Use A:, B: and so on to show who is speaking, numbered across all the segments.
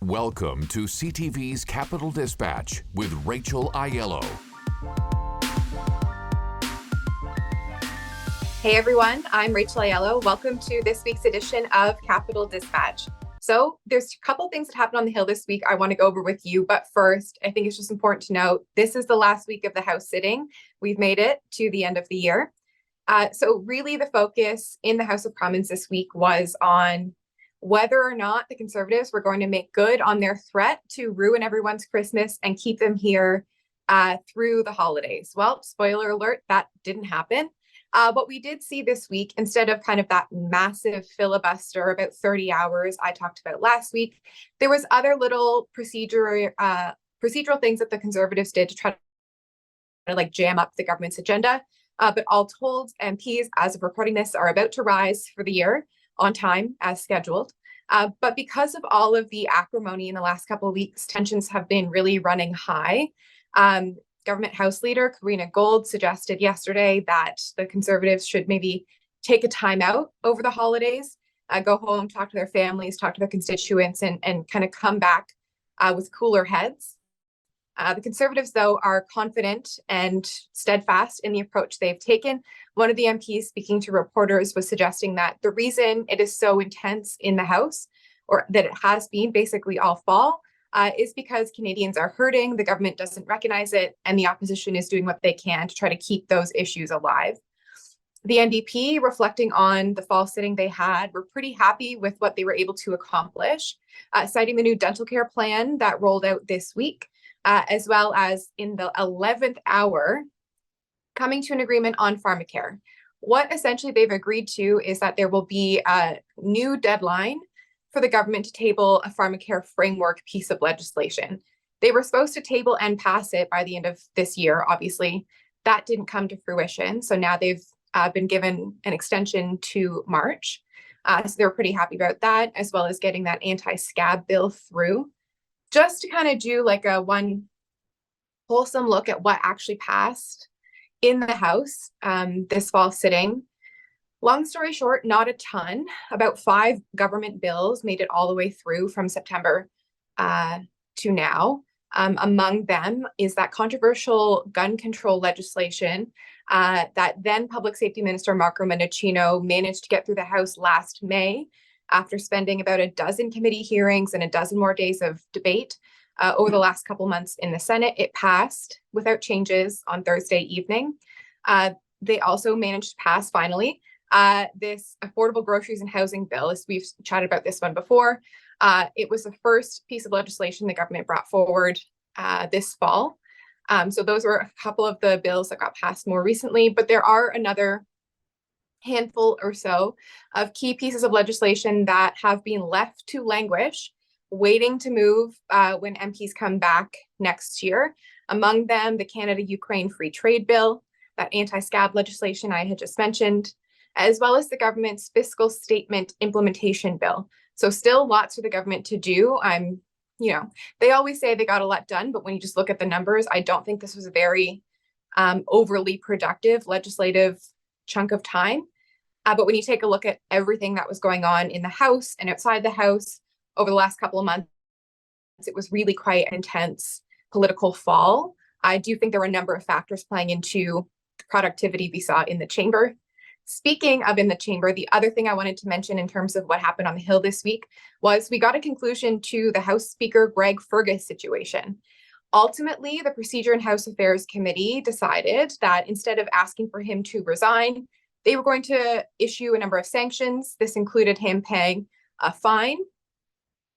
A: Welcome to CTV's Capital Dispatch with Rachel Aiello.
B: Hey everyone, I'm Rachel Aiello. Welcome to this week's edition of Capital Dispatch. So there's a couple things that happened on the Hill this week I want to go over with you. But first, I think it's just important to note, this is the last week of the House sitting. We've made it to the end of the year. So really the focus in the House of Commons this week was on whether or not the Conservatives were going to make good on their threat to ruin everyone's Christmas and keep them here through the holidays. Well, spoiler alert, that didn't happen. What we did see this week, instead of kind of that massive filibuster, about 30 hours I talked about last week, there was other little procedural things that the Conservatives did to try to like jam up the government's agenda. But all told, MPs, as of recording this, are about to rise for the year on time as scheduled. But because of all of the acrimony in the last couple of weeks, tensions have been really running high. Government House Leader Karina Gold suggested yesterday that the Conservatives should maybe take a time out over the holidays, go home, talk to their families, talk to their constituents, and kind of come back with cooler heads. The Conservatives, though, are confident and steadfast in the approach they've taken. One of the MPs speaking to reporters was suggesting that the reason it is so intense in the House, or that it has been basically all fall, is because Canadians are hurting, the government doesn't recognize it, and the opposition is doing what they can to try to keep those issues alive. The NDP, reflecting on the fall sitting they had, were pretty happy with what they were able to accomplish, citing the new dental care plan that rolled out this week, as well as in the 11th hour, coming to an agreement on pharmacare. What essentially they've agreed to is that there will be a new deadline for the government to table a pharmacare framework piece of legislation. They were supposed to table and pass it by the end of this year. Obviously, that didn't come to fruition. So now they've been given an extension to March. So they're pretty happy about that, as well as getting that anti-scab bill through. Just to kind of do like a one wholesome look at what actually passed in the House this fall sitting. Long story short, not a ton. About 5 government bills made it all the way through from September to now. Among them is that controversial gun control legislation that then Public Safety Minister Marco Mendicino managed to get through the House last May after spending about a dozen committee hearings and a dozen more days of debate over the last couple months in the Senate. It passed without changes on Thursday evening. They also managed to pass, finally, this affordable groceries and housing bill. As we've chatted about this one before, it was the first piece of legislation the government brought forward this fall. So those were a couple of the bills that got passed more recently, but there are another handful or so of key pieces of legislation that have been left to languish, waiting to move when MPs come back next year. Among them, the Canada-Ukraine Free Trade Bill, that anti-scab legislation I had just mentioned, as well as the government's fiscal statement implementation bill. So still lots for the government to do. They always say they got a lot done, but when you just look at the numbers, I don't think this was a very overly productive legislative chunk of time. But when you take a look at everything that was going on in the House and outside the House over the last couple of months, it was really quite an intense political fall. I do think there were a number of factors playing into the productivity we saw in the chamber. Speaking of in the chamber, the other thing I wanted to mention in terms of what happened on the Hill this week was we got a conclusion to the House Speaker Greg Fergus situation. Ultimately, the Procedure and House Affairs Committee decided that instead of asking for him to resign, they were going to issue a number of sanctions. This included him paying a fine,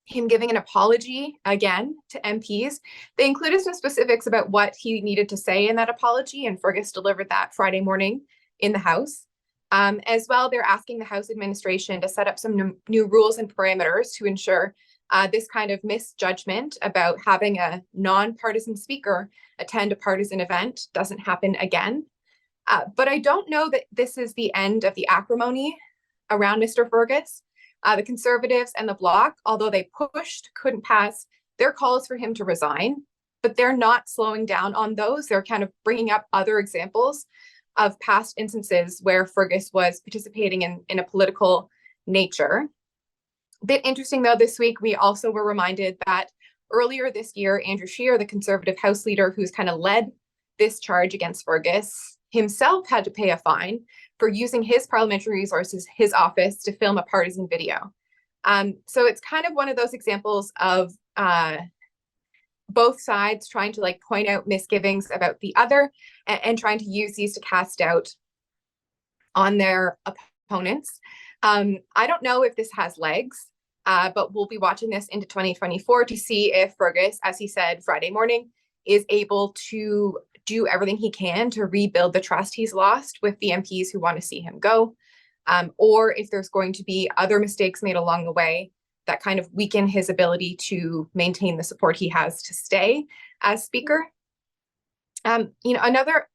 B: him giving an apology again to MPs. They included some specifics about what he needed to say in that apology, and Fergus delivered that Friday morning in the House. As well, they're asking the House administration to set up some new rules and parameters to ensure this kind of misjudgment about having a non-partisan speaker attend a partisan event doesn't happen again. But I don't know that this is the end of the acrimony around Mr. Fergus. The Conservatives and the Bloc, although they pushed, couldn't pass their calls for him to resign, but they're not slowing down on those. They're kind of bringing up other examples of past instances where Fergus was participating in a political nature. A bit interesting, though, this week, we also were reminded that earlier this year, Andrew Scheer, the Conservative House Leader who's kind of led this charge against Fergus, himself had to pay a fine for using his parliamentary resources, his office, to film a partisan video. So it's kind of one of those examples of both sides trying to point out misgivings about the other and trying to use these to cast doubt on their opponents. I don't know if this has legs, but we'll be watching this into 2024 to see if Fergus, as he said Friday morning, is able to do everything he can to rebuild the trust he's lost with the MPs who want to see him go, or if there's going to be other mistakes made along the way that kind of weaken his ability to maintain the support he has to stay as Speaker. Another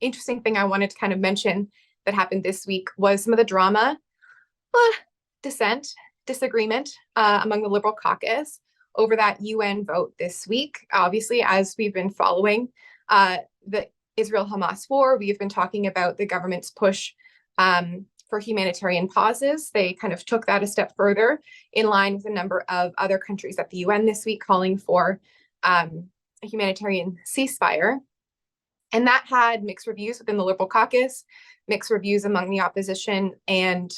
B: interesting thing I wanted to kind of mention that happened this week was some of the drama, disagreement among the Liberal caucus over that UN vote this week. Obviously, as we've been following the Israel-Hamas war, we've been talking about the government's push for humanitarian pauses. They kind of took that a step further in line with a number of other countries at the UN this week calling for a humanitarian ceasefire. And that had mixed reviews within the Liberal caucus, mixed reviews among the opposition, and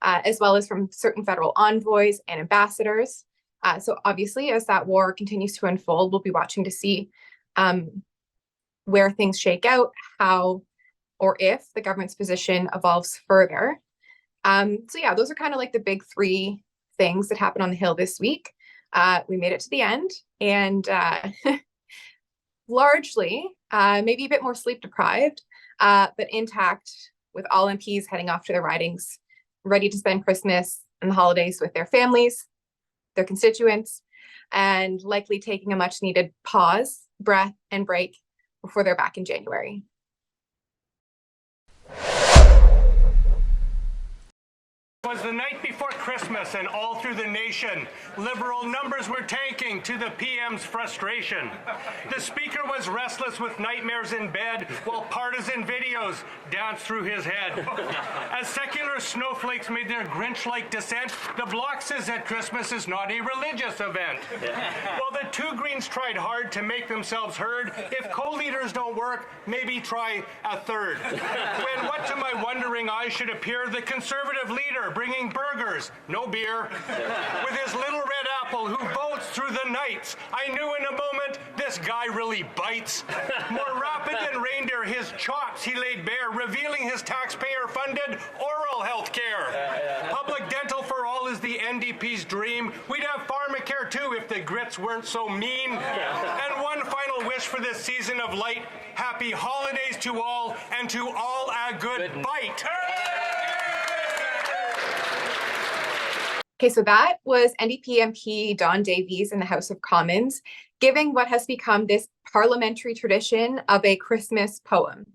B: as well as from certain federal envoys and ambassadors. So obviously, as that war continues to unfold, we'll be watching to see where things shake out, how or if the government's position evolves further. So yeah, those are kind of the big three things that happened on the Hill this week. We made it to the end, and largely, maybe a bit more sleep deprived, but intact, with all MPs heading off to their ridings, ready to spend Christmas and the holidays with their families, their constituents, and likely taking a much needed pause, breath, and break before they're back in January.
C: It was the night before Christmas, and all through the nation, Liberal numbers were tanking to the PM's frustration. The Speaker was restless with nightmares in bed, while partisan videos danced through his head. As secular snowflakes made their Grinch-like descent, the Bloc says that Christmas is not a religious event. While the two Greens tried hard to make themselves heard, if co-leaders don't work, maybe try a third. When what to my wondering eyes should appear the Conservative leader bringing burgers, no beer, with his little red apple who votes through the nights. I knew in a moment this guy really bites. More rapid than reindeer, his chops he laid bare, revealing his taxpayer-funded oral health care. Public dental for all is the NDP's dream. We'd have pharmacare too if the grits weren't so mean. And one final wish for this season of light, happy holidays to all, and to all a good bite.
B: Okay, so that was NDP MP Don Davies in the House of Commons, giving what has become this parliamentary tradition of a Christmas poem.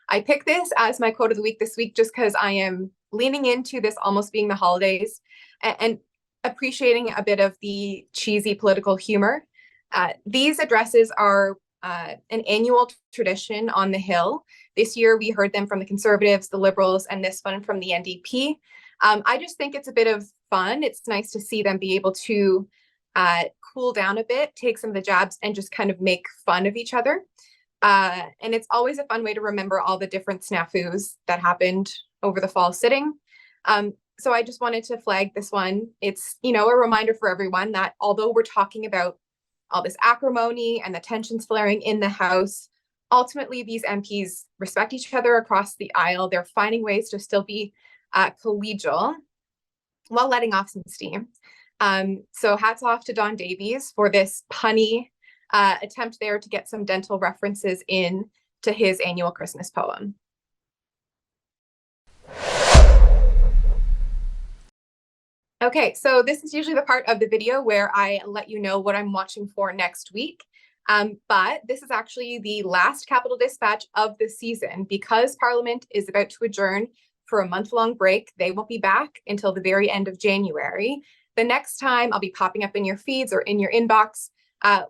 B: I picked this as my quote of the week this week just because I am leaning into this almost being the holidays and appreciating a bit of the cheesy political humor. These addresses are an annual tradition on the Hill. This year we heard them from the Conservatives, the Liberals, and this one from the NDP. I just think it's a bit of fun. It's nice to see them be able to cool down a bit, take some of the jabs, and just kind of make fun of each other. And it's always a fun way to remember all the different snafus that happened over the fall sitting. So I just wanted to flag this one. It's, a reminder for everyone that although we're talking about all this acrimony and the tensions flaring in the House, ultimately these MPs respect each other across the aisle. They're finding ways to still be collegial while letting off some steam. So hats off to Don Davies for this punny attempt there to get some dental references in to his annual Christmas poem. Okay, so this is usually the part of the video where I let you know what I'm watching for next week. But this is actually the last Capital Dispatch of the season because Parliament is about to adjourn for a month-long break. They won't be back until the very end of January. The next time I'll be popping up in your feeds or in your inbox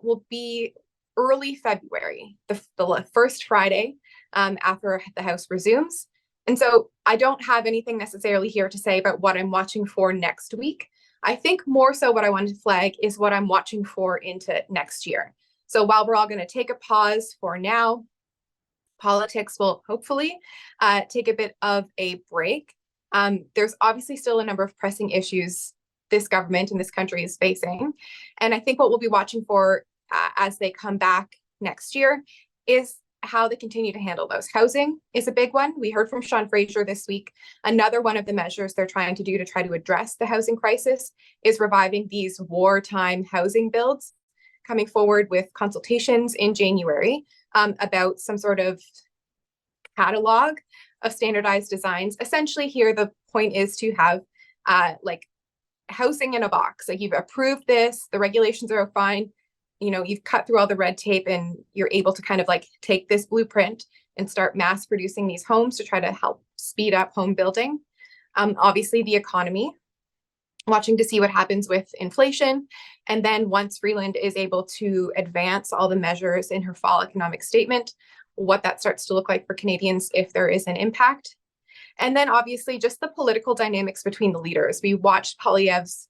B: will be early February, the first Friday after the House resumes. And so I don't have anything necessarily here to say about what I'm watching for next week. I think more so what I wanted to flag is what I'm watching for into next year. So while we're all going to take a pause for now, politics will hopefully take a bit of a break. There's obviously still a number of pressing issues this government and this country is facing. And I think what we'll be watching for as they come back next year is how they continue to handle those. Housing is a big one. We heard from Sean Fraser this week. Another one of the measures they're trying to do to try to address the housing crisis is reviving these wartime housing builds, coming forward with consultations in January about some sort of catalog of standardized designs. Essentially here, the point is to have like housing in a box. Like, you've approved this, the regulations are fine, you know, you've cut through all the red tape and you're able to kind of like take this blueprint and start mass producing these homes to try to help speed up home building. Obviously the economy, watching to see what happens with inflation. And then once Freeland is able to advance all the measures in her fall economic statement, what that starts to look like for Canadians if there is an impact. And then obviously just the political dynamics between the leaders. We watched Poilievre's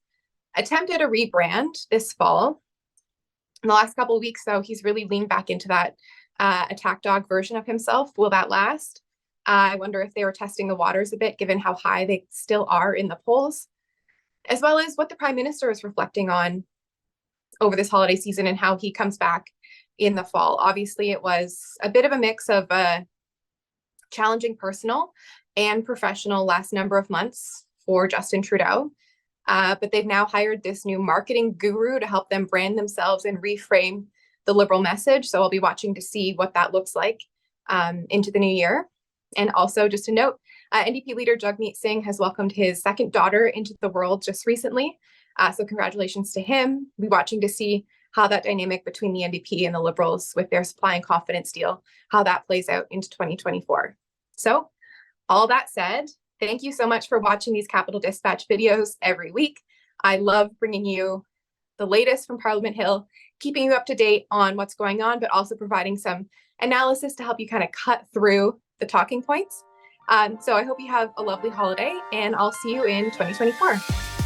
B: attempt at a rebrand this fall. In the last couple of weeks, though, he's really leaned back into that attack dog version of himself. Will that last? I wonder if they were testing the waters a bit, given how high they still are in the polls, as well as what the Prime Minister is reflecting on over this holiday season and how he comes back in the fall. Obviously, it was a bit of a mix of a challenging personal and professional last number of months for Justin Trudeau. But they've now hired this new marketing guru to help them brand themselves and reframe the Liberal message. So I'll be watching to see what that looks like into the new year. And also just a note, NDP leader Jagmeet Singh has welcomed his second daughter into the world just recently. So congratulations to him. We'll be watching to see how that dynamic between the NDP and the Liberals with their supply and confidence deal, how that plays out into 2024. So all that said, thank you so much for watching these Capital Dispatch videos every week. I love bringing you the latest from Parliament Hill, keeping you up to date on what's going on, but also providing some analysis to help you kind of cut through the talking points. So I hope you have a lovely holiday, and I'll see you in 2024.